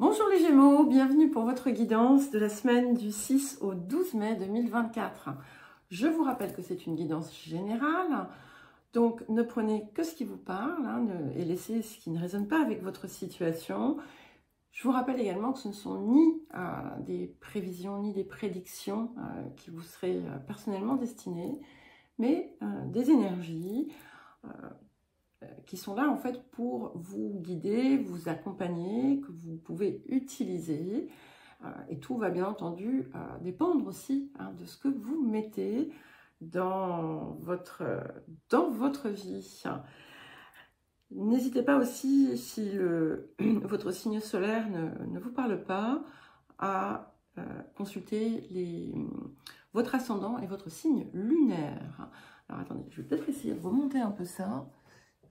Bonjour les Gémeaux, bienvenue pour votre guidance de la semaine du 6 au 12 mai 2024. Je vous rappelle que c'est une guidance générale, donc ne prenez que ce qui vous parle et laissez ce qui ne résonne pas avec votre situation. Je vous rappelle également que ce ne sont ni des prévisions ni des prédictions qui vous seraient personnellement destinées, mais des énergies qui sont là en fait pour vous guider, vous accompagner, que vous pouvez utiliser. Et tout va bien entendu dépendre aussi de ce que vous mettez dans votre vie. N'hésitez pas aussi, si votre signe solaire ne vous parle pas, à consulter votre ascendant et votre signe lunaire. Alors attendez, je vais peut-être essayer de remonter un peu ça,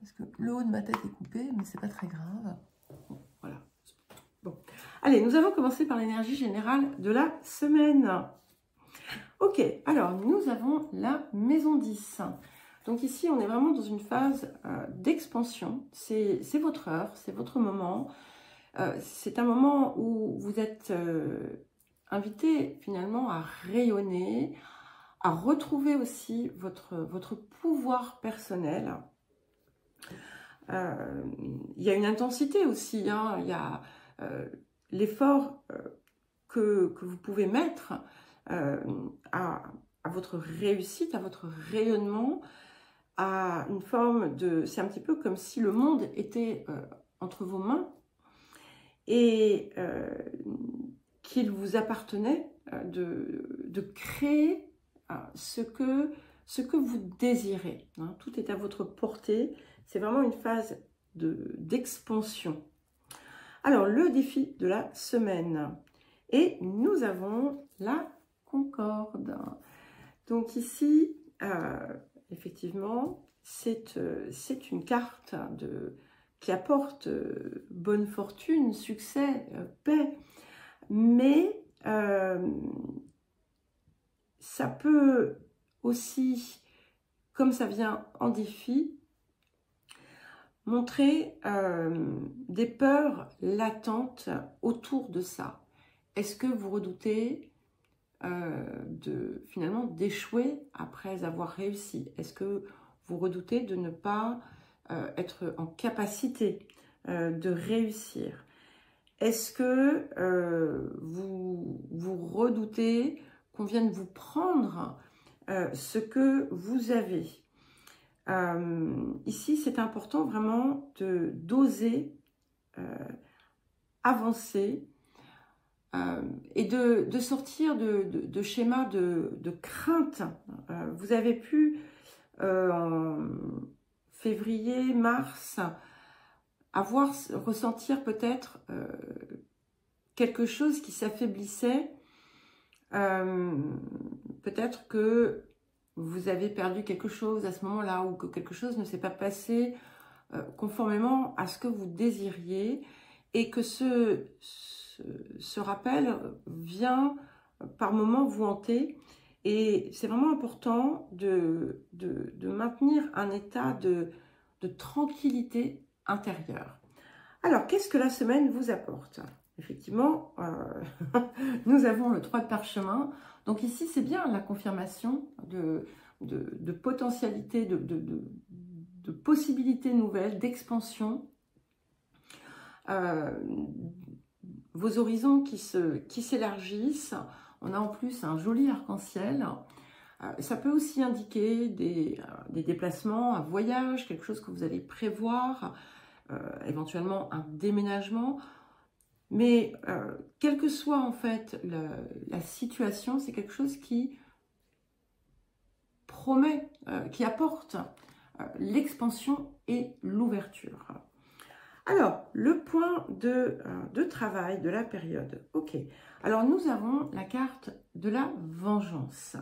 parce que le haut de ma tête est coupé, mais c'est pas très grave. Bon, voilà. Bon. Allez, nous allons commencer par l'énergie générale de la semaine. Ok, alors nous avons la maison 10. Donc ici, on est vraiment dans une phase d'expansion. C'est votre heure, c'est votre moment. C'est un moment où vous êtes invité finalement à rayonner, à retrouver aussi votre pouvoir personnel. Il y a une intensité aussi, il y a l'effort que vous pouvez mettre à votre réussite, à votre rayonnement, à une forme de... C'est un petit peu comme si le monde était entre vos mains et qu'il vous appartenait de créer ce que vous désirez. Tout est à votre portée. C'est vraiment une phase d'expansion. Alors, le défi de la semaine. Et nous avons la concorde. Donc ici, effectivement, c'est une carte qui apporte bonne fortune, succès, paix. Mais ça peut aussi, comme ça vient en défi, montrer des peurs latentes autour de ça. Est-ce que vous redoutez finalement d'échouer après avoir réussi? Est-ce que vous redoutez de ne pas être en capacité de réussir? Est-ce que vous redoutez qu'on vienne vous prendre ce que vous avez? Ici, c'est important vraiment d'oser avancer et de sortir de schémas de crainte. Vous avez pu, en février, mars, ressentir peut-être quelque chose qui s'affaiblissait. Peut-être que vous avez perdu quelque chose à ce moment-là, ou que quelque chose ne s'est pas passé conformément à ce que vous désiriez, et que ce rappel vient par moments vous hanter. Et c'est vraiment important de maintenir un état de tranquillité intérieure. Alors, qu'est-ce que la semaine vous apporte? Effectivement, nous avons le 3 de parchemin. Donc ici, c'est bien la confirmation de potentialité, de possibilités nouvelles, d'expansion. Vos horizons qui s'élargissent. On a en plus un joli arc-en-ciel. Ça peut aussi indiquer des déplacements, un voyage, quelque chose que vous allez prévoir, éventuellement un déménagement. Mais quelle que soit en fait la situation, c'est quelque chose qui promet, qui apporte l'expansion et l'ouverture. Alors, le point de travail de la période. Ok, alors nous avons la carte de la vengeance.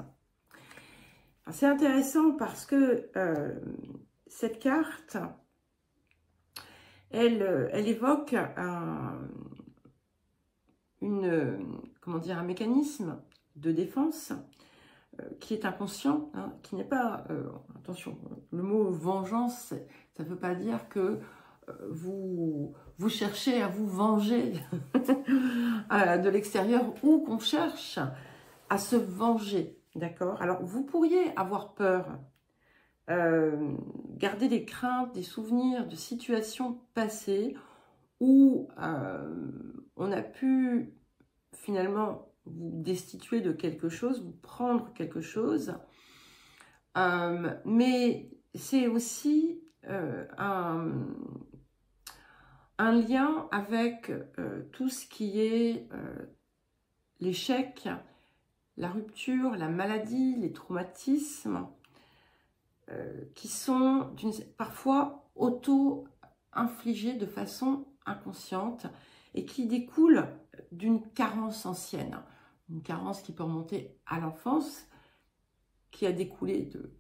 C'est intéressant parce que cette carte, elle évoque un mécanisme de défense qui est inconscient, qui n'est pas... attention, le mot vengeance, ça ne veut pas dire que vous cherchez à vous venger de l'extérieur ou qu'on cherche à se venger, d'accord? Alors, vous pourriez avoir peur, garder des craintes, des souvenirs de situations passées où on a pu finalement vous destituer de quelque chose, vous prendre quelque chose, mais c'est aussi un lien avec tout ce qui est l'échec, la rupture, la maladie, les traumatismes, qui sont parfois auto-infligés de façon inconsciente et qui découlent d'une carence ancienne. Une carence qui peut remonter à l'enfance, qui a découlé de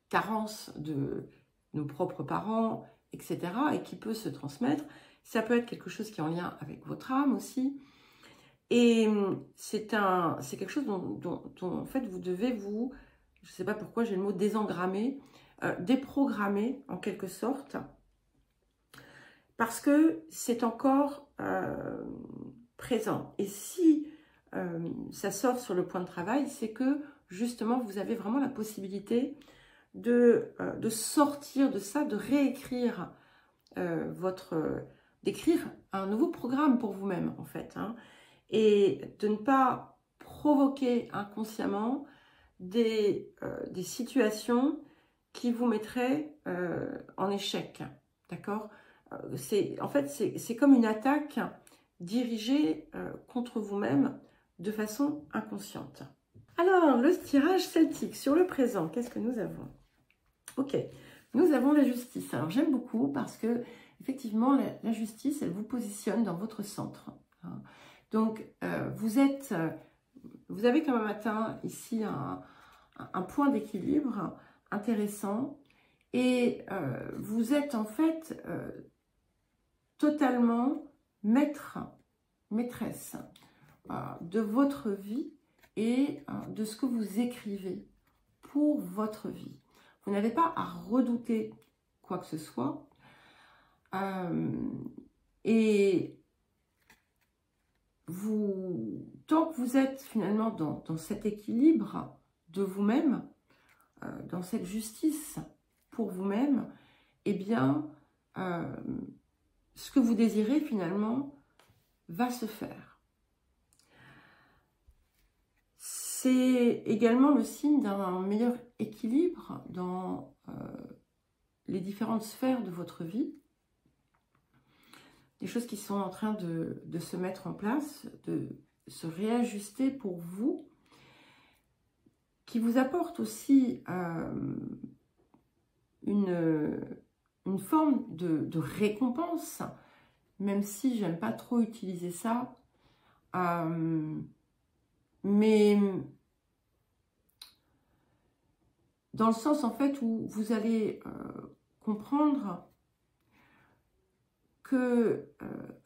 carences de nos propres parents, etc. et qui peut se transmettre. Ça peut être quelque chose qui est en lien avec votre âme aussi. Et c'est quelque chose dont en fait vous devez vous, je ne sais pas pourquoi j'ai le mot désengrammer, déprogrammer en quelque sorte, parce que c'est encore présent. Et si ça sort sur le point de travail, c'est que justement vous avez vraiment la possibilité de sortir de ça, de réécrire d'écrire un nouveau programme pour vous-même en fait, hein, et de ne pas provoquer inconsciemment des situations qui vous mettraient en échec, d'accord? En fait, c'est comme une attaque dirigée contre vous-même de façon inconsciente. Alors, le tirage celtique sur le présent, qu'est-ce que nous avons? Ok, nous avons la justice. Alors, j'aime beaucoup parce que, effectivement, la justice, elle vous positionne dans votre centre. Hein. Donc, vous avez comme un matin ici un point d'équilibre intéressant et vous êtes en fait totalement maîtresse de votre vie et de ce que vous écrivez pour votre vie. Vous n'avez pas à redouter quoi que ce soit. Et tant que vous êtes finalement dans cet équilibre de vous-même, dans cette justice pour vous-même, eh bien, ce que vous désirez finalement va se faire. C'est également le signe d'un meilleur équilibre dans les différentes sphères de votre vie. Des choses qui sont en train de se mettre en place, de se réajuster pour vous, qui vous apportent aussi une forme de récompense, même si j'aime pas trop utiliser ça, mais dans le sens en fait où vous allez comprendre que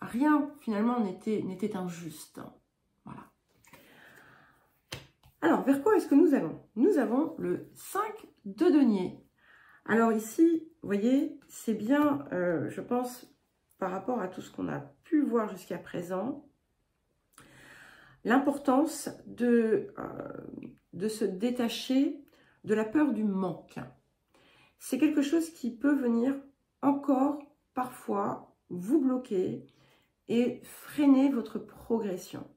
rien finalement n'était injuste. Voilà. Alors, vers quoi est-ce que nous allons? Nous avons le 5 de denier. Alors ici, vous voyez, c'est bien, je pense, par rapport à tout ce qu'on a pu voir jusqu'à présent, l'importance de se détacher de la peur du manque. C'est quelque chose qui peut venir encore parfois vous bloquer et freiner votre progression.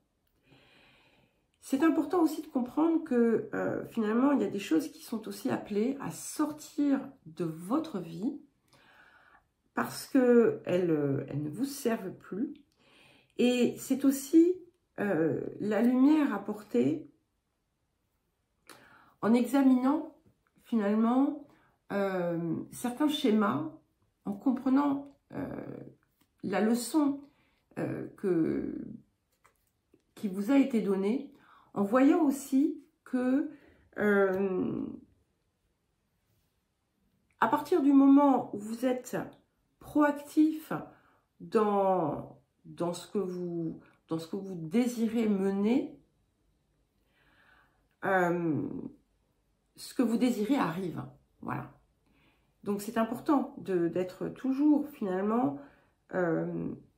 C'est important aussi de comprendre que finalement, il y a des choses qui sont aussi appelées à sortir de votre vie parce qu'elles ne vous servent plus. Et c'est aussi la lumière apportée en examinant finalement certains schémas, en comprenant la leçon qui vous a été donnée, en voyant aussi que à partir du moment où vous êtes proactif dans ce que vous désirez mener, ce que vous désirez arrive. Voilà. Donc c'est important d'être toujours finalement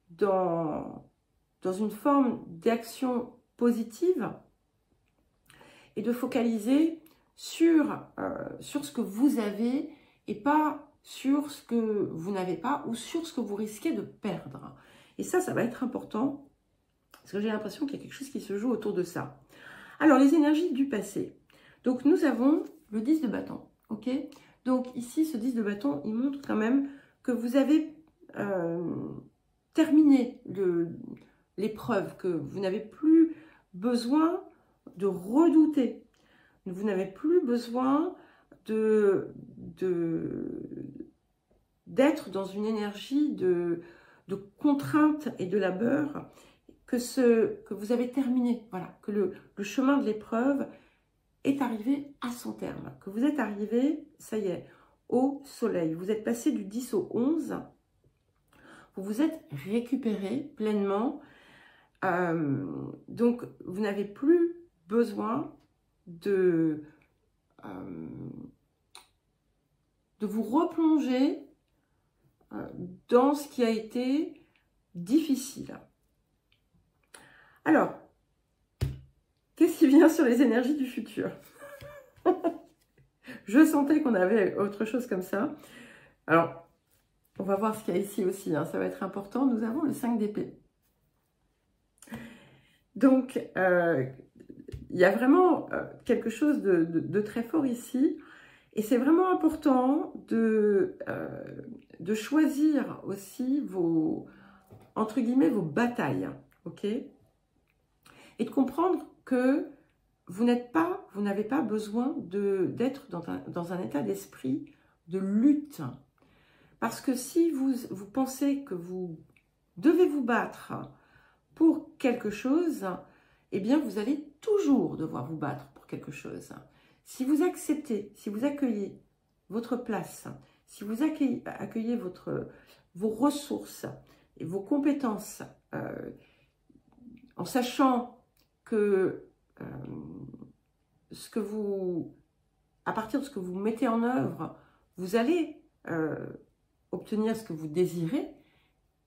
dans une forme d'action positive et de focaliser sur ce que vous avez et pas sur ce que vous n'avez pas ou sur ce que vous risquez de perdre. Et ça va être important parce que j'ai l'impression qu'il y a quelque chose qui se joue autour de ça. Alors, les énergies du passé. Donc, nous avons le 10 de bâton, ok? Donc, ici, ce 10 de bâton, il montre quand même que vous avez terminé l'épreuve, que vous n'avez plus besoin de redouter. Vous n'avez plus besoin d'être dans une énergie de contrainte et de labeur que vous avez terminé. Voilà, que le chemin de l'épreuve est arrivé à son terme, que vous êtes arrivé, ça y est, au soleil. Vous êtes passé du 10 au 11, vous vous êtes récupéré pleinement. Donc, vous n'avez plus besoin de vous replonger dans ce qui a été difficile. Alors, qu'est-ce qui vient sur les énergies du futur? Je sentais qu'on avait autre chose comme ça. Alors, on va voir ce qu'il y a ici aussi, hein, ça va être important. Nous avons le 5 d'épée. Donc, il y a vraiment quelque chose de très fort ici. Et c'est vraiment important de choisir aussi entre guillemets, vos batailles. Ok? Et de comprendre que vous n'avez pas besoin d'être dans un état d'esprit de lutte. Parce que si vous pensez que vous devez vous battre pour quelque chose, eh bien, vous allez toujours devoir vous battre pour quelque chose. Si vous acceptez, si vous accueillez votre place, si vous accueillez vos ressources et vos compétences, en sachant que à partir de ce que vous mettez en œuvre, vous allez obtenir ce que vous désirez,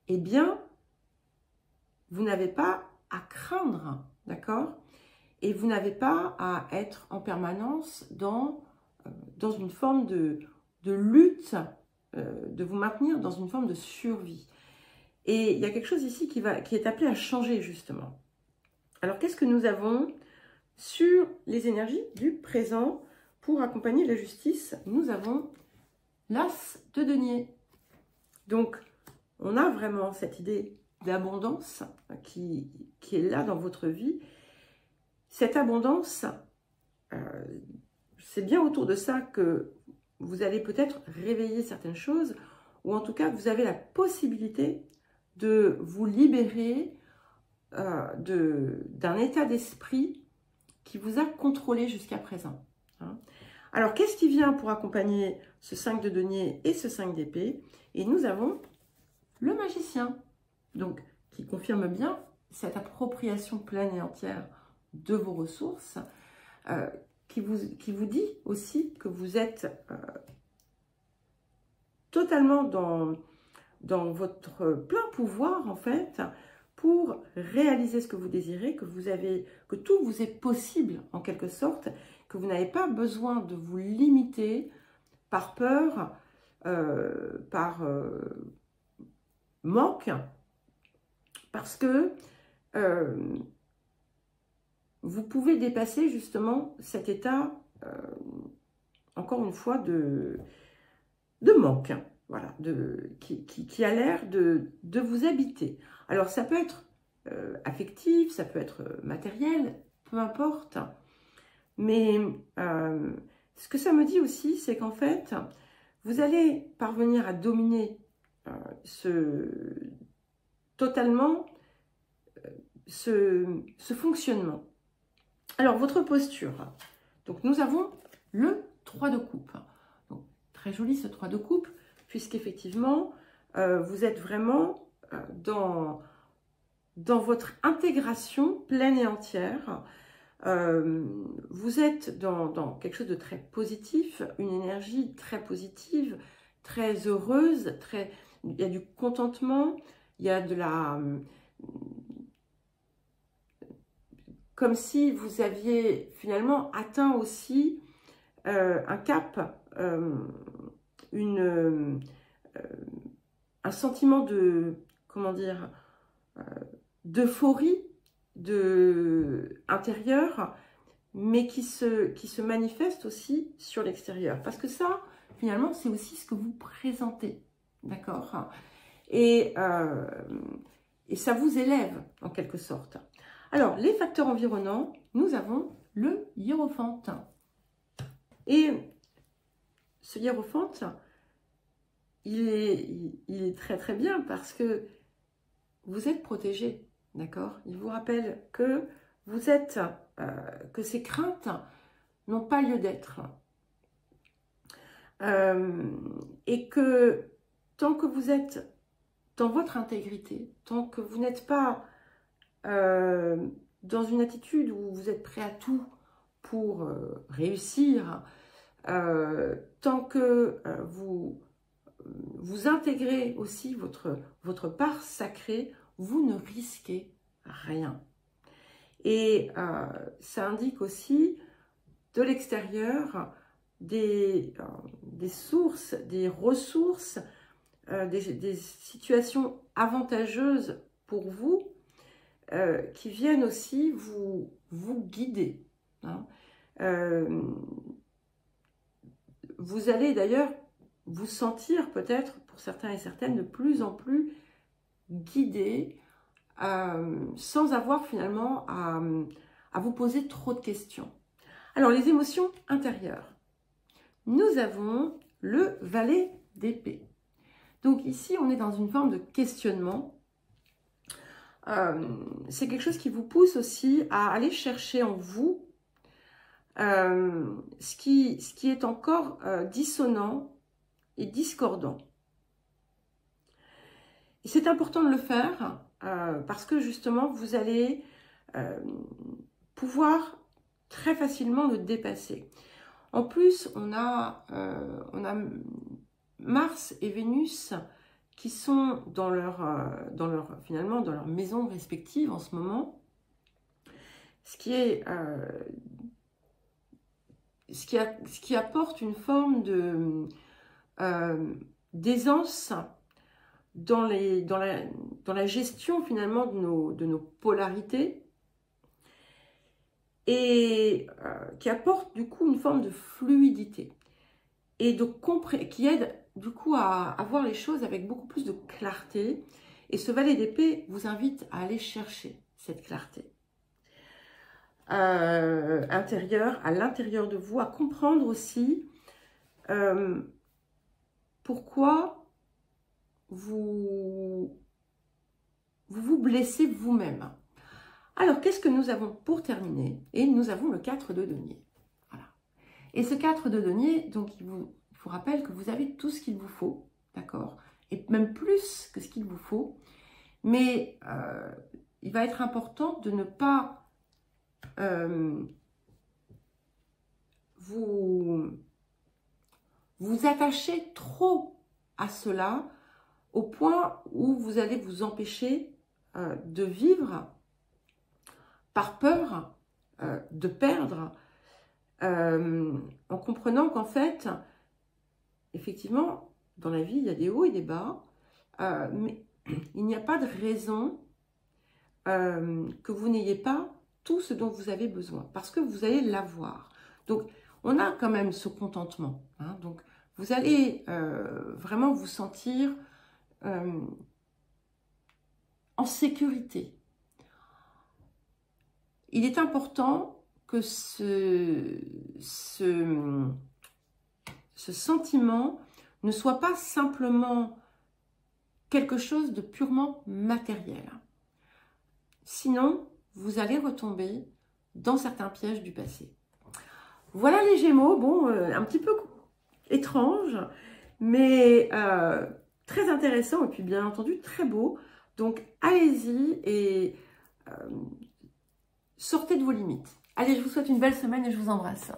eh bien, vous n'avez pas à craindre, d'accord? Et vous n'avez pas à être en permanence dans une forme de lutte, de vous maintenir dans une forme de survie. Et il y a quelque chose ici qui est appelé à changer, justement. Alors, qu'est-ce que nous avons sur les énergies du présent pour accompagner la justice? Nous avons l'As de denier. Donc, on a vraiment cette idée d'abondance qui est là dans votre vie. Cette abondance, c'est bien autour de ça que vous allez peut-être réveiller certaines choses, ou en tout cas, vous avez la possibilité de vous libérer d'un état d'esprit qui vous a contrôlé jusqu'à présent. Hein. Alors, qu'est-ce qui vient pour accompagner ce 5 de denier et ce 5 d'épée? Et nous avons le magicien, donc qui confirme bien cette appropriation pleine et entière de vos ressources, qui vous dit aussi que vous êtes totalement dans votre plein pouvoir, en fait, pour réaliser ce que vous désirez, que tout vous est possible, en quelque sorte, que vous n'avez pas besoin de vous limiter par peur, par manque, parce que vous pouvez dépasser justement cet état, encore une fois, de manque, voilà, qui a l'air de vous habiter. Alors, ça peut être affectif, ça peut être matériel, peu importe. Mais ce que ça me dit aussi, c'est qu'en fait, vous allez parvenir à dominer totalement ce fonctionnement. Alors, votre posture. Donc, nous avons le 3 de coupe. Donc, très joli ce 3 de coupe, puisqu'effectivement, vous êtes vraiment dans votre intégration pleine et entière. Vous êtes dans quelque chose de très positif, une énergie très positive très heureuse, il y a du contentement, il y a de la... Comme si vous aviez finalement atteint aussi un cap, un sentiment de, comment dire, d'euphorie intérieure, mais qui se manifeste aussi sur l'extérieur. Parce que ça, finalement, c'est aussi ce que vous présentez, d'accord? Et ça vous élève, en quelque sorte. Alors, les facteurs environnants, nous avons le hiérophante. Et ce hiérophante, il est très très bien parce que vous êtes protégé, d'accord? Il vous rappelle que vous êtes, que ces craintes n'ont pas lieu d'être. Et que tant que vous êtes dans votre intégrité, tant que vous n'êtes pas dans une attitude où vous êtes prêt à tout pour réussir, tant que vous intégrez aussi votre part sacrée, vous ne risquez rien. Et ça indique aussi de l'extérieur des sources, des ressources, des situations avantageuses pour vous qui viennent aussi vous guider. Hein. Vous allez d'ailleurs vous sentir peut-être, pour certains et certaines, de plus en plus guidé, sans avoir finalement à vous poser trop de questions. Alors, les émotions intérieures. Nous avons le valet d'épée. Donc ici, on est dans une forme de questionnement. C'est quelque chose qui vous pousse aussi à aller chercher en vous ce qui est encore dissonant et discordant. Et c'est important de le faire parce que justement, vous allez pouvoir très facilement le dépasser. En plus, on a Mars et Vénus qui sont finalement dans leur maison respective en ce moment, ce qui apporte une forme d'aisance dans la gestion finalement de nos polarités, et qui apporte du coup une forme de fluidité et qui aide du coup à voir les choses avec beaucoup plus de clarté. Et ce valet d'épée vous invite à aller chercher cette clarté intérieure, à l'intérieur de vous, à comprendre aussi pourquoi vous blessez vous-même. Alors, qu'est-ce que nous avons pour terminer? Et nous avons le 4 de denier. Voilà. Et ce 4 de denier, donc, il vous rappelle que vous avez tout ce qu'il vous faut, d'accord? Et même plus que ce qu'il vous faut. Mais il va être important de ne pas vous attacher trop à cela au point où vous allez vous empêcher de vivre par peur de perdre, en comprenant qu'en fait, effectivement, dans la vie, il y a des hauts et des bas, mais il n'y a pas de raison que vous n'ayez pas tout ce dont vous avez besoin, parce que vous allez l'avoir. Donc, on a quand même ce contentement. Hein, donc, vous allez vraiment vous sentir en sécurité. Il est important que ce sentiment ne soit pas simplement quelque chose de purement matériel. Sinon, vous allez retomber dans certains pièges du passé. Voilà les Gémeaux, bon, un petit peu étrange, mais très intéressant et puis bien entendu très beau. Donc allez-y et sortez de vos limites. Allez, je vous souhaite une belle semaine et je vous embrasse.